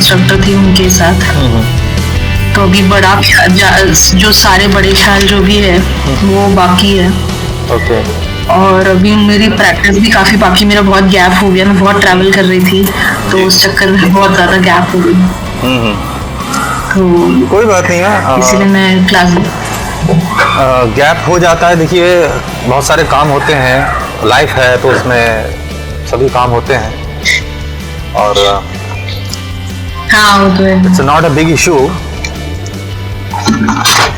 Instructor थी उनके साथ। तो अभी बड़ा जो सारे बड़े ख्याल जो भी है वो बाकी है। ओके। और अभी मेरी प्रैक्टिस भी काफी बाकी, मेरा बहुत गैप हो गया, मैं बहुत ट्रैवल कर रही थी तो उस चक्कर में बहुत ज्यादा गैप हो गई। तो कोई बात नहीं है, इसलिए मैं क्लास गैप हो जाता है। देखिए बहुत सारे काम होते हैं, लाइफ है तो उसमें सभी काम होते हैं और हाँ वो तो है। It's not a big issue.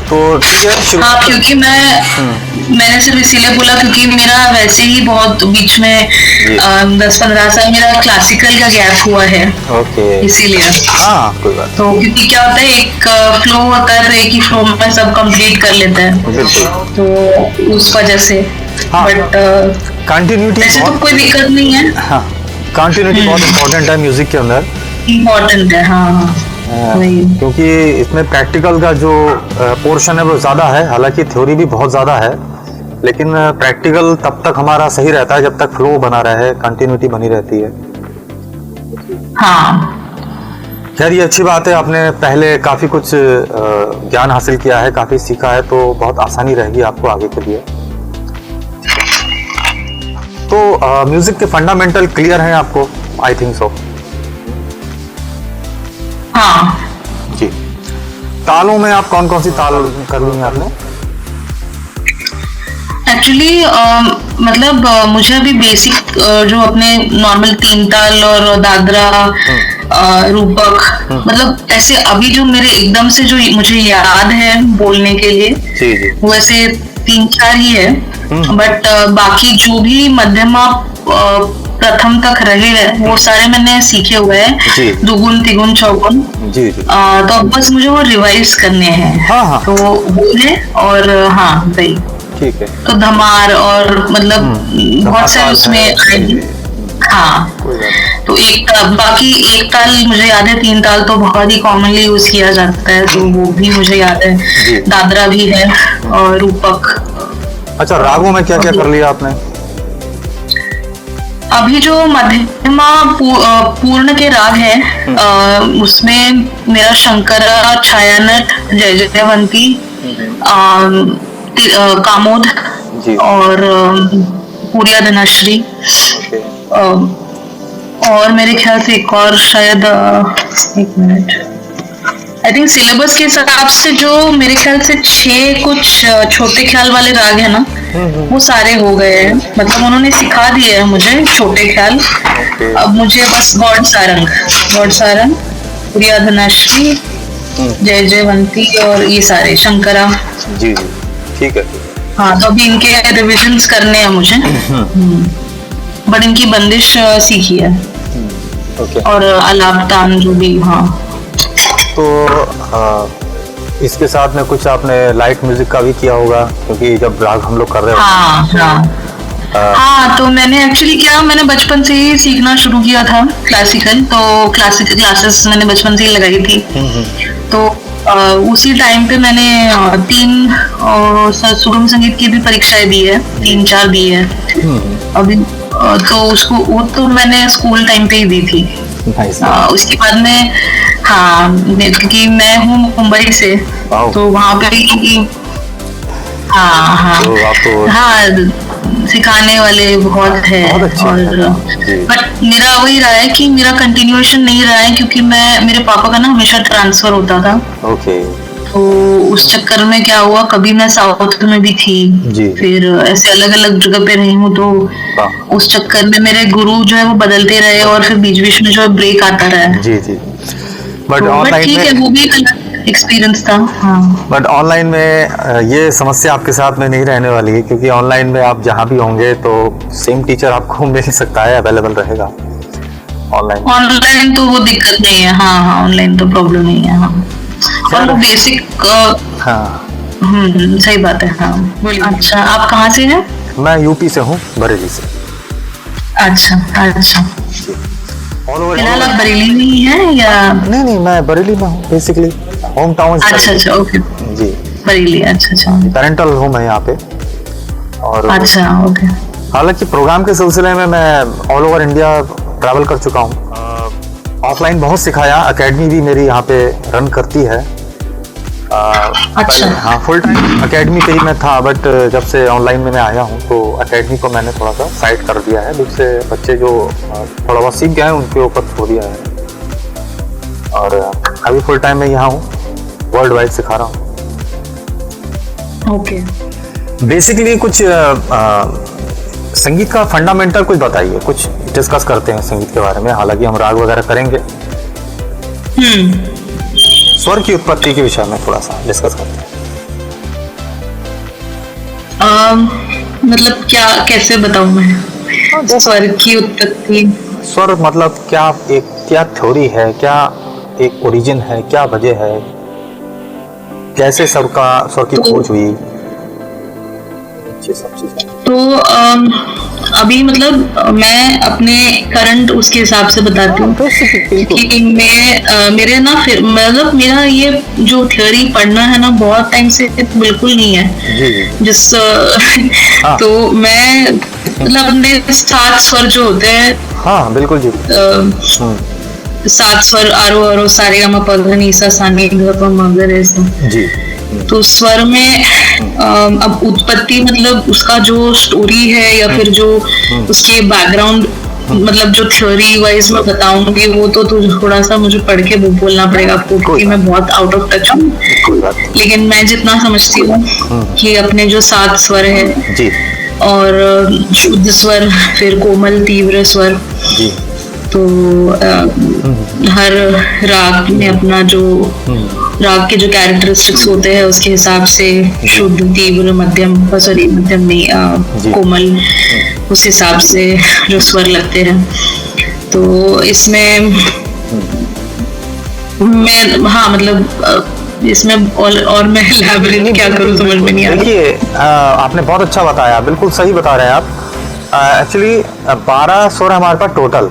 तो ठीक है। हाँ क्योंकि मैंने सिर्फ इसीलिए बोला क्योंकि मेरा वैसे ही बहुत बीच में 10-15 साल मेरा क्लासिकल का गैप हुआ है। ओके। इसीलिए हाँ कोई बात। तो क्योंकि क्या होता है, एक फ्लो होता है तो एक ही फ्लो में सब कंप्लीट कर लेते हैं, तो उस वजह से। बट कंटिन्यूटी वैसे तो कोई दिक्कत नहीं है। हाँ, कंटिन्यूटी बहुत इम्पोर्टेंट है म्यूजिक के अंदर। इम्पोर्टेंट है हाँ। क्योंकि इसमें प्रैक्टिकल का जो पोर्शन है वो ज़्यादा है, हालांकि थ्योरी भी बहुत ज़्यादा है, लेकिन प्रैक्टिकल तब तक हमारा सही रहता है जब तक फ्लो बना रहे, कंटिन्यूटी बनी रहती है। हाँ खैर ये अच्छी बात है, आपने पहले काफ़ी कुछ ज्ञान हासिल किया है, काफ़ी सीखा है, तो बहुत आसानी रहेगी आपको आगे के लिए। तो म्यूजिक के फंडामेंटल क्लियर हैं आपको, आई थिंक सो। हाँ जी। तालों में आप कौन कौन सी ताल कर ली हैं आपने? एक्चुअली मतलब मुझे अभी बेसिक जो अपने नॉर्मल 3 ताल और दादरा रूपक, मतलब ऐसे अभी जो मेरे एकदम से जो मुझे याद है बोलने के लिए जी। वैसे 3-4 ही है। बट बाकी जो भी मध्यमा प्रथम तक रहे हैं वो सारे मैंने सीखे हुए हैं, दुगुन तिगुन चौगुन। जी। तो अब बस मुझे वो रिवाइज करने हैं। हाँ। तो वो है और हाँ भाई ठीक है। तो धमार और मतलब बहुत सारे उसमें हाँ। तो बाकी एक ताल मुझे याद है, 3 ताल तो बहुत ही कॉमनली यूज किया जाता है, तो वो भी मुझे याद है। दादरा भी है और रूपक। अच्छा, रागों में क्या क्या कर लिया आपने? अभी जो मध्यमा पूर्ण के राग है उसमें मेरा शंकरा, छायानट, जय जयवंती, कामोद और पूरिया धनश्री, और मेरे ख्याल से एक और शायद एक मिनट, आई थिंक सिलेबस के हिसाब से जो मेरे ख्याल से 6 कुछ छोटे ख्याल वाले राग है ना, वो सारे हो गए हैं। मतलब उन्होंने सिखा दिए है मुझे छोटे ख्याल। अब मुझे बस गौड़ सारंग, पूरिया धनश्री, जय जयवंती और ये सारे शंकरा। जी ठीक है। हाँ तो अभी इनके रिविजन्स करने हैं मुझे। बट इनकी बंदिश सीखी है। और आलाप तान जो भी। हाँ तो इसके साथ में कुछ आपने लाइट म्यूजिक का भी किया होगा, क्योंकि जब राग हम लोग कर रहे होते हैं। हाँ तो मैंने एक्चुअली मैंने बचपन से ही सीखना शुरू किया था क्लासिकल, तो क्लासिकल क्लासेस मैंने बचपन से ही लगाई थी। तो उसी टाइम पे मैंने 3 सुगम संगीत की भी परीक्षाएं दी है, 3-4 दी है अभी। तो उसको वो तो मैंने स्कूल टाइम पे ही दी थी। उसके बाद में हाँ, क्योंकि मैं हूँ मुंबई से, तो वहाँ पे हाँ सिखाने वाले बहुत है। और बट मेरा वही रहा है कि मेरा कंटिन्यूएशन नहीं रहा है, क्योंकि मेरे पापा का ना हमेशा ट्रांसफर होता था। तो उस चक्कर में क्या हुआ, कभी मैं साउथ में भी थी, फिर ऐसे अलग अलग जगह पे रही हूँ, तो उस चक्कर में मेरे गुरु जो है वो बदलते रहे और फिर बीच बीच में जो है ब्रेक आता रहा। बट ठीक है, वो भी एक अलग एक्सपीरियंस था। हाँ बट ऑनलाइन में ये समस्या आपके साथ में नहीं रहने वाली है, क्योंकि ऑनलाइन में आप जहाँ भी होंगे तो सेम टीचर आपको मिल सकता है, अवेलेबल रहेगा ऑनलाइन तो वो दिक्कत नहीं है। हाँ ऑनलाइन तो प्रॉब्लम नहीं है। हाँ और वो बेसिक सही बात है। हाँ अच्छा, आप कहाँ से हैं? मैं यूपी से हूँ, बरेली से। अच्छा फिलहाल आप बरेली में ही हैं या? नहीं मैं बरेली में हूँ, बेसिकली होम टाउन। अच्छा ओके जी बरेली। अच्छा पेरेंटल होम है यहाँ पे। और अच्छा ओके। हालांकि प्रोग्राम के सिलसिले में मैं ऑल ओवर इंडिया ट्रैवल कर चुका हूँ। ऑफलाइन बहुत सिखाया, एकेडमी भी मेरी यहाँ पे रन करती है। अच्छा। हाँ, फुल टाइम एकेडमी पे ही मैं था, बट जब से ऑनलाइन में मैं आया हूँ तो एकेडमी को मैंने थोड़ा सा साइड कर दिया है। दूसरे बच्चे जो थोड़ा बहुत सीख गए हैं उनके ऊपर छोड़ दिया है, और अभी फुल टाइम में यहाँ हूँ, वर्ल्ड वाइड सिखा रहा हूँ। ओके। बेसिकली कुछ संगीत का फंडामेंटल कुछ बताइए, कुछ डिस्कस करते हैं संगीत के बारे में। हालांकि हम राग वगैरह करेंगे, स्वर की उत्पत्ति के विषय में थोड़ा सा डिस्कस करते हैं। मतलब क्या, कैसे बताऊं मैं स्वर की उत्पत्ति? स्वर मतलब क्या, एक क्या थ्योरी है, क्या एक ओरिजिन है, क्या वजह है, कैसे स्वर की खोज हुई, ये सब चीजें। तो अभी मतलब मैं अपने करंट उसके हिसाब से बताती हूँ कि मेरे ना, फिर मतलब मेरा ये जो थ्योरी पढ़ना है ना बहुत टाइम से बिल्कुल नहीं है जिस तो मैं मतलब अपने 7 स्वर जो होते हैं, हाँ बिल्कुल जी, 7 स्वर आरो सारेगामा पधा नी सा सा नी ध प म ग रे सा जी। तो स्वर में अब उत्पत्ति मतलब उसका जो स्टोरी है या फिर जो उसके बैकग्राउंड, मतलब जो थ्योरी वाइज मैं बताऊंगी वो तो थोड़ा सा मुझे पढ़ के बोलना पड़ेगा आपको, क्योंकि मैं बहुत आउट ऑफ टच हूँ। लेकिन मैं जितना समझती हूँ कि अपने जो 7 स्वर है जी, और शुद्ध स्वर, फिर कोमल तीव्र स्वर जी, तो हर राग में अपना जो राग के जो कैरेक्टरिस्टिक्स होते हैं उसके हिसाब से शुद्ध, तीव्र, मध्यम, सॉरी मध्यम नहीं, कोमल, उस हिसाब से जो स्वर लगते हैं। तो इसमें मैं, हाँ मतलब इसमें और मैं elaborate क्या करूँ समझ में नहीं आ रहा। देखिए आपने बहुत अच्छा बताया, बिल्कुल सही बता रहे हैं आप। एक्चुअली 12 स्वर हमारे पास टोटल,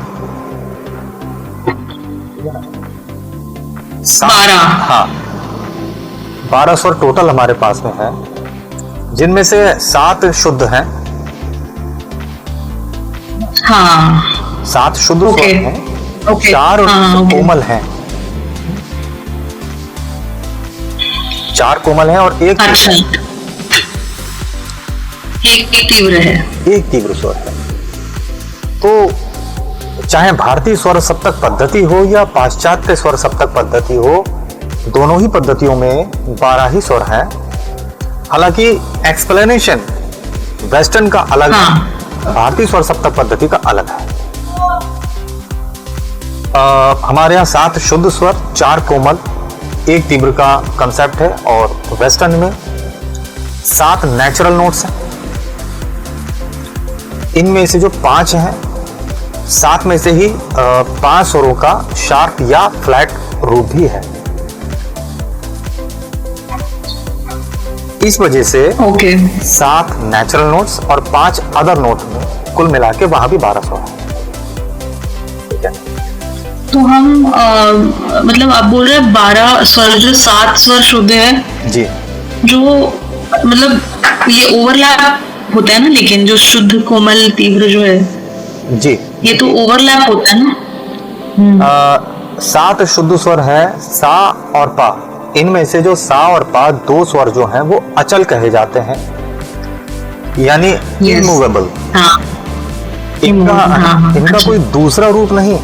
12, हाँ 12 स्वर टोटल हमारे पास में है, जिनमें से 7 शुद्ध हैं। हाँ 7 शुद्ध स्वर हैं, 4 कोमल हैं, 4 कोमल हैं और एक तीव्र है, एक तीव्र स्वर है। तो चाहे भारतीय स्वर सप्तक पद्धति हो या पाश्चात्य स्वर सप्तक पद्धति हो, दोनों ही पद्धतियों में 12 ही स्वर हैं। हालांकि एक्सप्लेनेशन वेस्टर्न का अलग है, भारतीय स्वर सप्तक पद्धति का अलग है। हमारे यहाँ 7 शुद्ध स्वर, 4 कोमल, 1 तीव्र का कंसेप्ट है, और वेस्टर्न में 7 नेचुरल नोट्स हैं। इनमें से जो 5 हैं, 7 में से ही 5 स्वरों का शार्प या फ्लैट रूप भी है। इस वजह से 7 नेचुरल नोट्स और 5 अदर नोट में कुल मिला के वहां भी 12 स्वर है। ठीक है, तो हम मतलब आप बोल रहे हैं 12 स्वर, जो 7 स्वर शुद्ध है जी, जो मतलब ये ओवरलैप होता है ना, लेकिन जो शुद्ध, कोमल, तीव्र जो है जी, ये तो ओवरलैप होता है ना। 7 शुद्ध स्वर है, सा और पा। इनमें से जो सा और पा 2 स्वर जो हैं वो अचल कहे जाते हैं, यानी इमूवेबल। इनका कोई दूसरा रूप नहीं।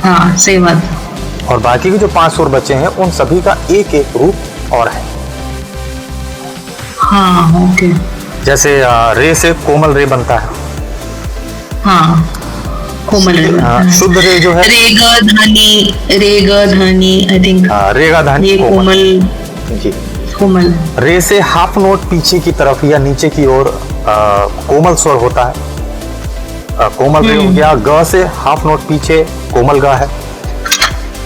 हाँ सही बात। और बाकी के जो 5 स्वर बचे हैं उन सभी का एक एक रूप और है। हाँ ओके। जैसे रे से कोमल रे बनता है। हाँ कोमल रे। शुद्ध रे जो है रेगा धानी आई थिंक। रेगा धानी ये कोमल जी, कोमल। रे से हाफ नोट पीछे की तरफ या नीचे की ओर कोमल स्वर होता है, कोमल रे हो गया। ग से हाफ नोट पीछे कोमल गा है।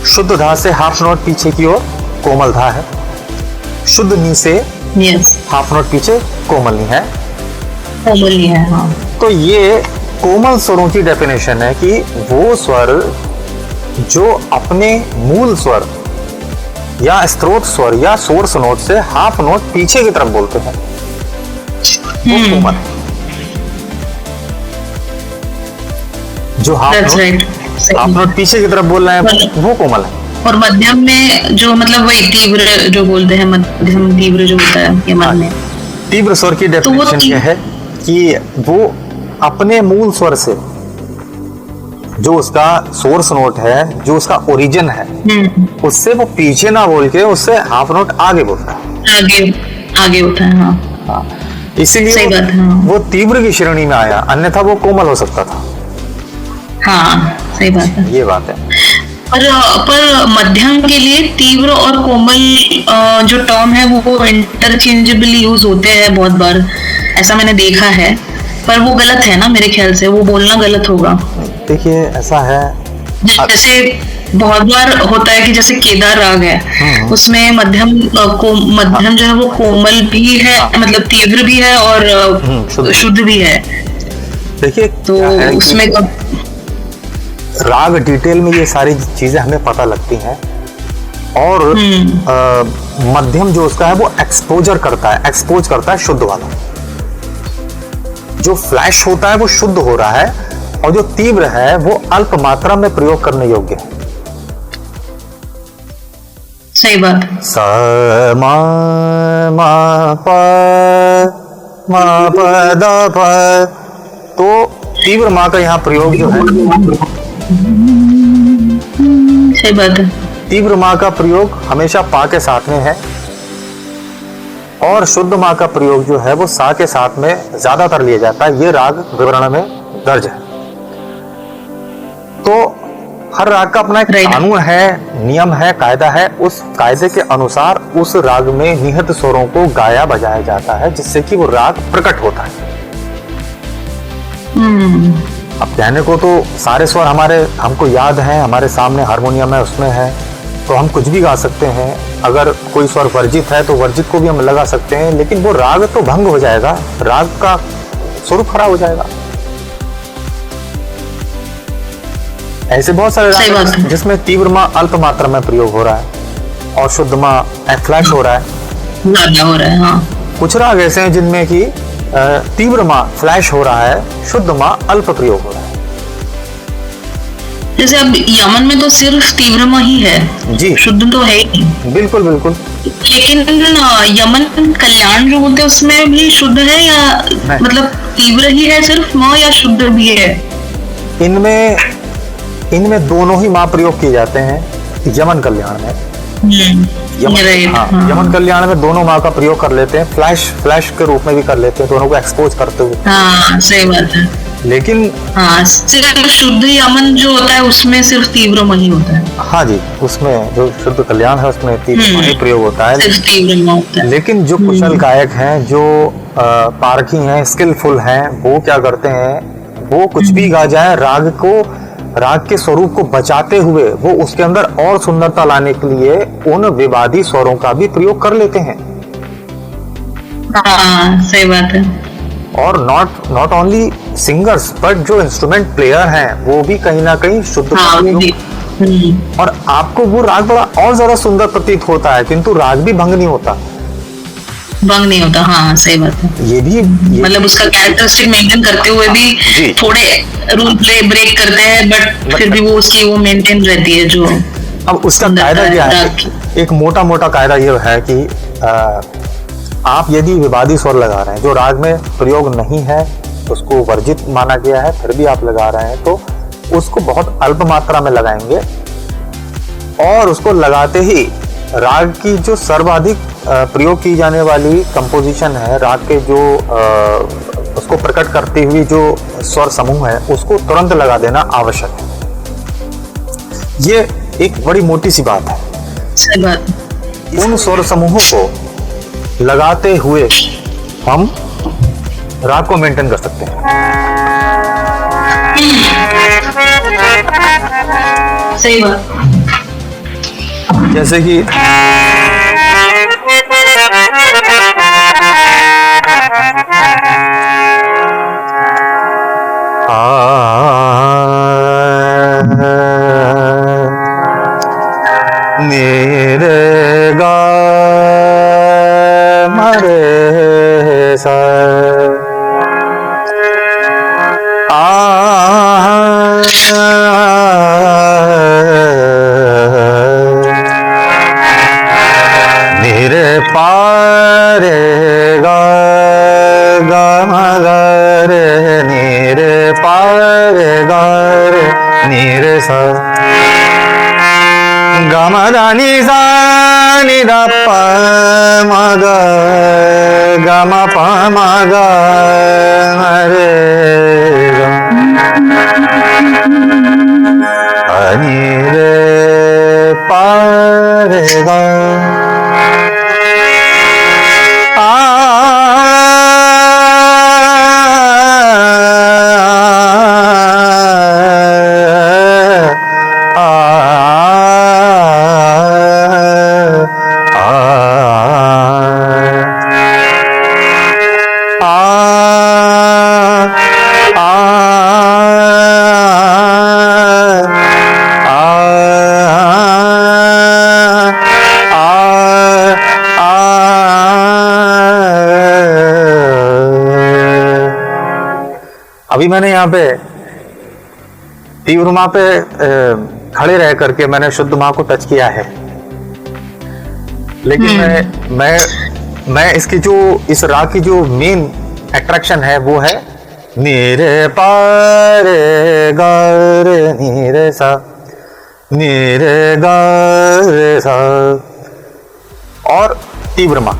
शुद्ध धा से हाफ नोट पीछे की ओर कोमल धा है। शुद्ध नी से हाफ नोट पीछे कोमल नी है, कोमल नी है। हाँ। तो ये कोमल स्वरों की डेफिनेशन है कि वो स्वर जो अपने मूल स्वर या स्रोत स्वर या सोर्स नोट से हाफ नोट पीछे की तरफ बोलते हैं, वो कोमल। जो हाफ नोट आप नोट पीछे की तरफ बोल रहे हैं वो कोमल है। और मध्यम में जो मतलब वही तीव्र जो बोलते हैं, मध्यम तीव्र जो होता है यमन में। तीव्र स्वर की डेफिनेशन यह है कि वो अपने मूल स्वर से, जो उसका सोर्स नोट है, जो उसका ओरिजिन है, उससे वो पीछे ना बोल के उससे हाफ नोट आगे बोलता है, आगे होता है। हाँ, इसीलिए वो तीव्र की श्रेणी में आया, अन्यथा वो कोमल हो सकता था। हाँ, सही बात है, ये बात है। पर मध्यम के लिए तीव्र और कोमल जो टर्म है वो इंटरचेंजेबली यूज होते हैं बहुत बार, ऐसा मैंने देखा है। पर वो गलत है ना, मेरे ख्याल से वो बोलना गलत होगा। देखिए ऐसा है, जैसे बहुत बार होता है कि जैसे केदार राग है, उसमें मध्यम जो है वो कोमल भी है, मतलब तीव्र भी है और शुद्ध भी है। देखिए तो उसमें राग डिटेल में ये सारी चीजें हमें पता लगती हैं। और मध्यम जो उसका है वो एक्सपोज करता है शुद्ध वाला। जो फ्लैश होता है वो शुद्ध हो रहा है, और जो तीव्र है वो अल्प मात्रा में प्रयोग करने योग्य है। सही बात। स म प म प द प, तो तीव्र माँ का यहाँ प्रयोग जो है, सही बात है, तीव्र माँ का प्रयोग हमेशा पा के साथ में है, और शुद्ध माँ का प्रयोग जो है वो सा के साथ में ज्यादातर लिया जाता है। ये राग विवरण में दर्ज है। तो हर राग का अपना एक कानून है, नियम है, कायदा है। उस कायदे के अनुसार उस राग में निहित स्वरों को गाया बजाया जाता है, जिससे कि वो राग प्रकट होता है। अब कहने को तो सारे स्वर हमको याद हैं, हमारे सामने हारमोनियम है, उसमें है, तो हम कुछ भी गा सकते हैं। अगर कोई स्वर वर्जित है तो वर्जित को भी हम लगा सकते हैं, लेकिन वो राग तो भंग हो जाएगा, राग का स्वरूप खराब हो जाएगा। ऐसे बहुत सारे राग हैं जिसमें तीव्र माँ अल्प मात्रा में प्रयोग हो रहा है और शुद्ध माँ फ्लैश हो रहा है, ज्यादा हो रहा है। हाँ, कुछ राग ऐसे हैं जिनमें कि तीव्र माँ फ्लैश हो रहा है, शुद्ध माँ अल्प प्रयोग हो रहा है। जैसे अब यमन में तो सिर्फ तीव्र माँ ही है जी, शुद्ध तो है ही। बिल्कुल बिल्कुल। लेकिन यमन कल्याण जो बोलते हैं उसमें भी शुद्ध है, या मतलब तीव्र ही है सिर्फ माँ, या शुद्ध भी है? इनमें दोनों ही माँ प्रयोग किए जाते हैं। यमन कल्याण में यमन कल्याण में दोनों माँ का प्रयोग कर लेते हैं, फ्लैश के रूप में भी कर लेते हैं, दोनों को एक्सपोज करते हुए। हाँ, सही बात है। लेकिन सिर्फ शुद्ध यमन जो होता है उसमें सिर्फ तीव्र माँ ही होता है। हाँ जी, उसमें जो शुद्ध कल्याण है उसमें तीव्र माँ ही प्रयोग होता है, सिर्फ तीव्र माँ होता है। लेकिन जो कुशल गायक हैं, जो पारखी हैं, स्किलफुल हैं, वो क्या करते हैं, वो कुछ भी गा जाए, राग के स्वरूप को बचाते हुए वो उसके अंदर और सुंदरता लाने के लिए उन विवादी स्वरों का भी प्रयोग कर लेते हैं। हाँ, सही बात है। और नॉट ओनली सिंगर्स बट जो इंस्ट्रूमेंट प्लेयर हैं वो भी कहीं ना कहीं शुद्ध और आपको वो राग बड़ा और ज्यादा सुंदर प्रतीत होता है, किंतु राग भी भंग नहीं होता। हाँ, सही बात है। ये मतलब उसका कैरेक्टरिस्टिक मेंटेन करते हुए भी थोड़े रूल प्ले ब्रेक करते हैं, बट फिर भी वो उसकी वो मेंटेन रहती है। जो अब उसका कायदा क्या है, एक मोटा कायदा ये है कि आप यदि विवादी स्वर लगा रहे हैं जो राग में प्रयोग नहीं है, उसको वर्जित माना गया है, फिर भी आप लगा रहे हैं, तो उसको बहुत अल्प मात्रा में लगाएंगे, और उसको लगाते ही राग की जो सर्वाधिक प्रयोग की जाने वाली कंपोजिशन है, राग के जो उसको प्रकट करते हुए जो स्वर समूह है, उसको तुरंत लगा देना आवश्यक है। ये एक बड़ी मोटी सी बात है। सही बात। उन स्वर समूहों को लगाते हुए हम राग को मेंटेन कर सकते हैं। सही बात। जैसे कि मेरे गा मरे सा पा रे गा रे नी रे सा गा मा दा नी सा नी दा पा मा गा गा मा पा मा गा रे गा नी रे पा रे गा अभी मैंने यहाँ पे तीव्र माँ पे खड़े रह करके मैंने शुद्ध माँ को टच किया है, लेकिन मैं इसकी जो इस राग की जो मेन अट्रैक्शन है वो है नी रे पा रे गा रे नी रे सा नी रे गा रे सा और तीव्र माँ।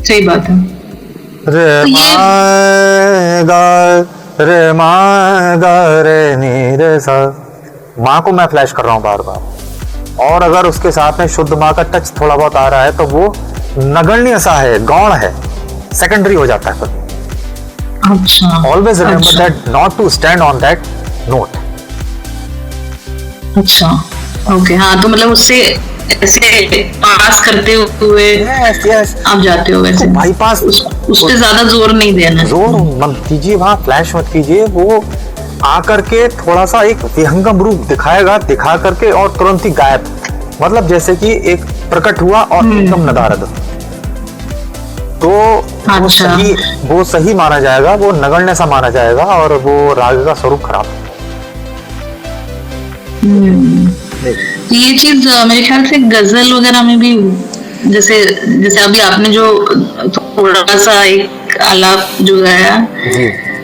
सही बात है। रे मा गा रे नी रे सा। माँ को मैं फ्लैश कर रहा हूँ बार बार, और अगर उसके साथ में शुद्ध माँ का टच थोड़ा बहुत आ रहा है तो वो नगण्य सा है, गौण है, सेकेंडरी हो जाता है। अच्छा, always remember that not to stand on that note. अच्छा, ओके, हाँ, तो मतलब उससे ऐसे पास करते हुए yes. आप जाते हो वैसे, बाईपास उस पे ज्यादा जोर नहीं देना, जोर मत कीजिए, वहां फ्लैश मत कीजिए। वो आकर के थोड़ा सा एक विहंगम रूप दिखाएगा, दिखा करके और तुरंत ही गायब, मतलब जैसे कि एक प्रकट हुआ और एकदम नदारद। तो अच्छा। वो सही माना जाएगा, वो नगण्य सा माना जाएगा और वो राग का स्वरूप खराब। ये चीज मेरे ख्याल से गजल वगैरह में भी, जैसे अभी आपने जो थोड़ा सा एक आलाप जो गाया,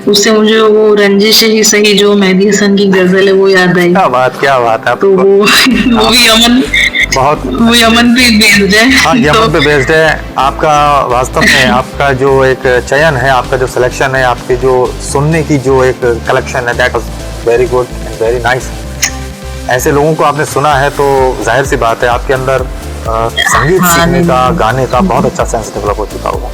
उससे मुझे वो रंजिश ही सही जो मेहदी हसन की गजल है वो याद आई। क्या बात है। तो वो भी यमन, बहुत वो यमन पे बेस्ड है। हाँ, यमन पे बेस्ड है। आपका वास्तव में आपका जो एक चयन है, आपका जो सिलेक्शन है, आपके जो सुनने की जो एक कलेक्शन है, that was very good and very nice. ऐसे लोगों को आपने सुना है तो जाहिर सी बात है आपके अंदर संगीत सीखने का, गाने का बहुत अच्छा सेंस डेवलप हो चुका होगा।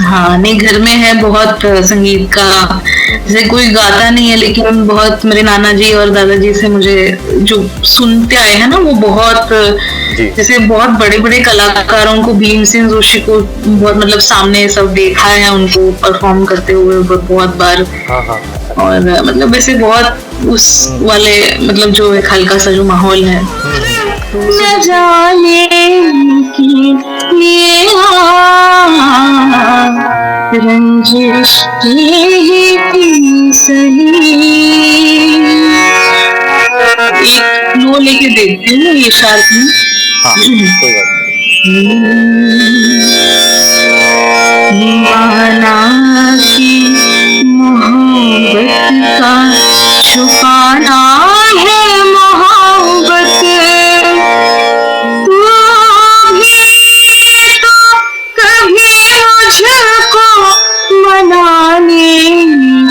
हाँ, नहीं, घर में है बहुत संगीत का, जैसे कोई गाता नहीं है लेकिन बहुत मेरे नाना जी और दादाजी से मुझे जो सुनते आए हैं ना, वो बहुत, जैसे बहुत बड़े बड़े कलाकारों को, भीमसेन जोशी को बहुत, मतलब सामने सब देखा है उनको परफॉर्म करते हुए बहुत बार। और मतलब वैसे बहुत उस वाले, मतलब जो एक हल्का सा जो माहौल है, न जाने कि ये रंजिश की सही। एक लो लेके देखती हूँ ये शार्प में। दीवाना की मोहब्बत का छुपाना है मोहब्बत, तू भी तो कभी मुझको मनाने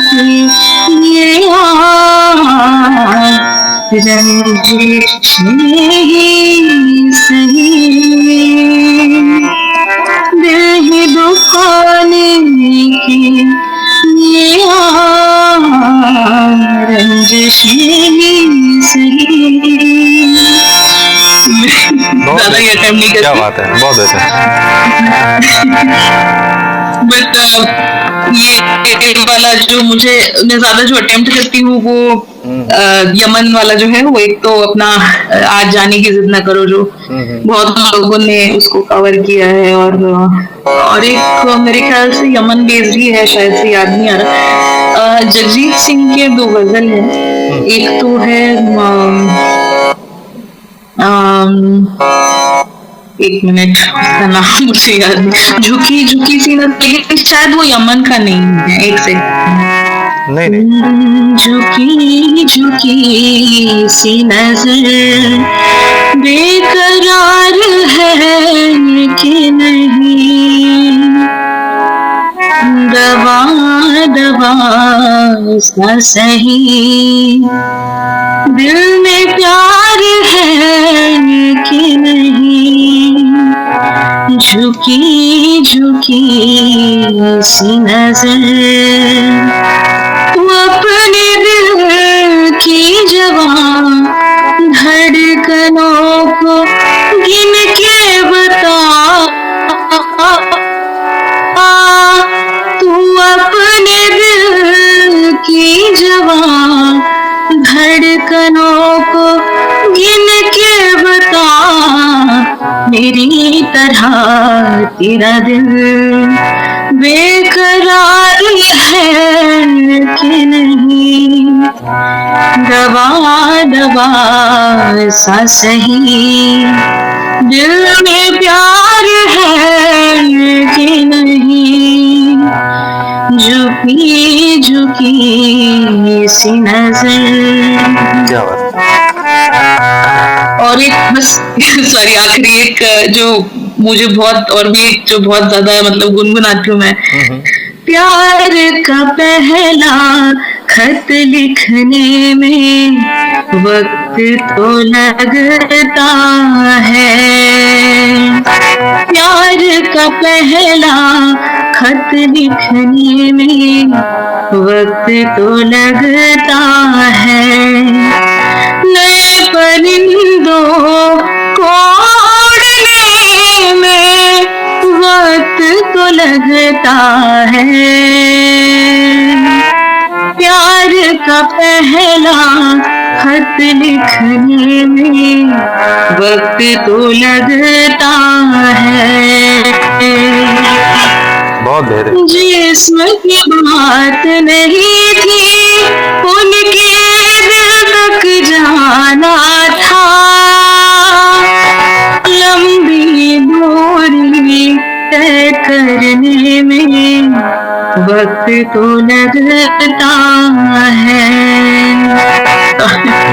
के लिए रंजिश नहीं सही, दिल ही दुखाने की ये रंजिश नहीं सही। ज्यादा ये अटेम्प्ट नहीं करती। क्या बात है, बहुत अच्छा। बट ये वाला जो मैं ज्यादा जो अटेम्प्ट करती हूँ वो यमन वाला जो है, वो एक तो अपना आज जाने की जिद न करो, जो बहुत लोगों ने उसको कवर किया है, और एक मेरे ख्याल से यमन बेस्ड ही है, शायद से याद नहीं आ रहा। जगजीत सिंह के दो गजल हैं, एक तो है एक मिनट, उसका नाम मुझे याद नहीं, झुकी झुकी सी नजर, लेकिन शायद वो यमन का नहीं है, एक से नहीं नहीं, झुकी झुकी सी नजर बेकरार है कि नहीं, दबा दबा सा सही, दिल में प्यार है कि नहीं, झुकी झुकी सी नजर, तू अपने दिल की जवां धड़कनों को गिन के बता, तू अपने दिल की जवां धड़कनों को गिन के बता, मेरी तरह तेरा दिल बेकरार है कि नहीं, दबा दबा सा सही, दिल में प्यार है कि नहीं, झुकी झुकी सी नजर। क्या बात। और एक बस सॉरी, आखिरी एक जो मुझे बहुत, और भी एक जो बहुत ज्यादा मतलब गुनगुनाती हूँ मैं, प्यार का पहला खत लिखने में वक्त तो लगता है, प्यार का पहला खत लिखने में वक्त तो लगता है, नए परिंदों को उड़ने में वक्त तो लगता है, प्यार का पहला खत लिखने में वक्त तो लगता है, बहुत बेहतरीन। जिस्म की बात नहीं थी उनके दिल तक जाना था, लंबी दूरी तय करने में वक्त तो लगता है।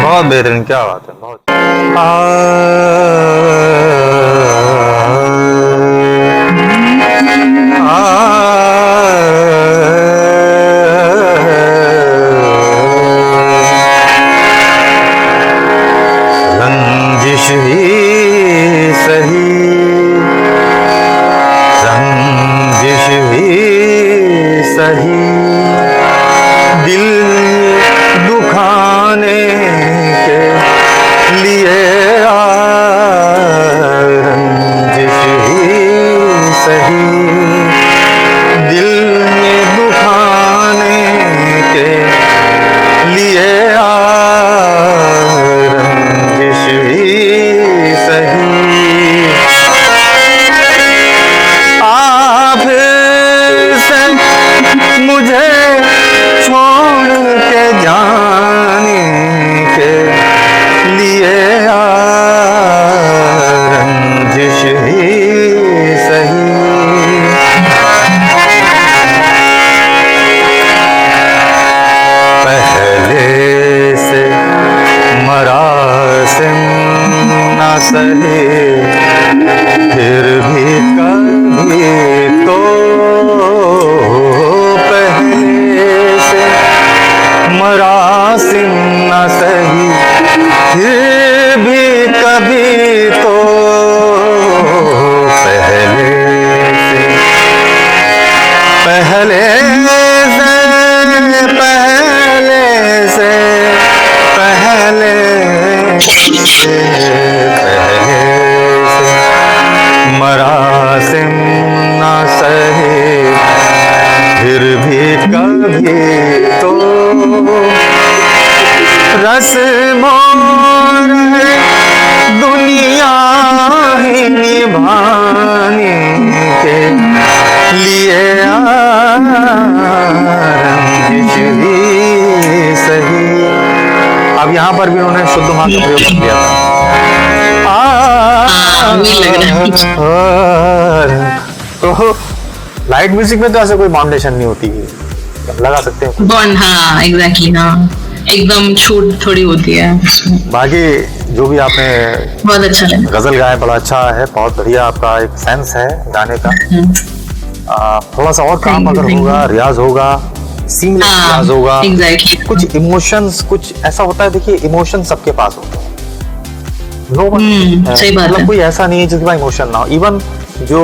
बहुत बेहतरीन, क्या बात है, बहुत। रंजिश ही सही, रंजिश ही सही, दिल दुखाने के लिए रंजिश ही सही, दिल में दुखाने के लिए रंजिश ही सही, आप से मुझे छोड़ के जाने के लिए रंजिश ही सही, पहले से मरासिम न सहे, फिर भी कभी तो पहले से मरासिम न सही, फिर भी कभी तो पहले से, पहले से, पहले से, पहले से, पहले से मरासिम न सहे, फिर भी कभी तो रस्मों रहे दुनिया ही निभाने के लिए रंजिश ही सही। अब यहाँ पर भी उन्होंने शुद्ध मात्रा प्रयोग किया था। तमिल लग रहा है। तो लाइट म्यूजिक में तो ऐसा कोई बाउंडेशन नहीं होती है, लगा सकते हैं। बॉन्ड, हाँ एग्जैक्टली, हाँ एकदम छूट थोड़ी होती है उसमें। बाकी जो भी आपने बहुत अच्छा लगा। गजल गाया बड़ा अच्छा है, बहुत बढ़िया आपका एक सेंस है गाने का। थोड़ा सा और काम अगर होगा, रियाज होगा, सीमलेस रियाज होगा, एग्जैक्टली। कुछ इमोशंस, कुछ ऐसा होता है, देखिए इमोशन सबके पास होते हैं, सही बात है। कोई ऐसा नहीं है जिसके पास इमोशन ना हो। इवन जो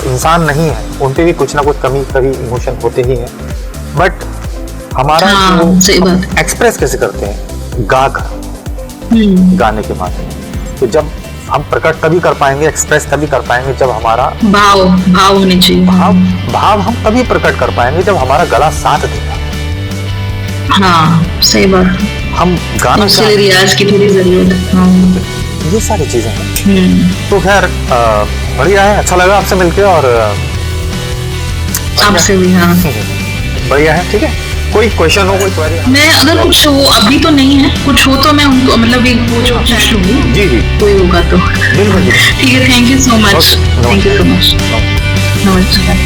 इंसान नहीं है उन पे भी कुछ ना कुछ कभी इमोशन होते ही हैं, बट हमारा सही बात। एक्सप्रेस कैसे करते हैं, गा कर, गाने के माध्यम से। तो जब हम प्रकट तभी कर पाएंगे, एक्सप्रेस तभी कर पाएंगे जब हमारा भाव होने चाहिए। भाव हम तभी प्रकट कर पाएंगे जब हमारा गला साथ देगा। हाँ सही बात। हम गाना इसलिए रियाज की थोड़ी जरूरत है। ये सारी चीजें हैं। तो खैर बढ़िया है, अच्छा लगा आपसे मिलके, और आपसे भी। हाँ बढ़िया है। ठीक है, कोई क्वेश्चन हो, कोई क्वेरी? मैं अगर कुछ हो, अभी तो नहीं है, कुछ हो तो मैं उनको मतलब एक पूछ लूंगी। जी जी, कोई होगा तो बिल्कुल। ठीक है, thank you so much, thank you so much, नमस्कार।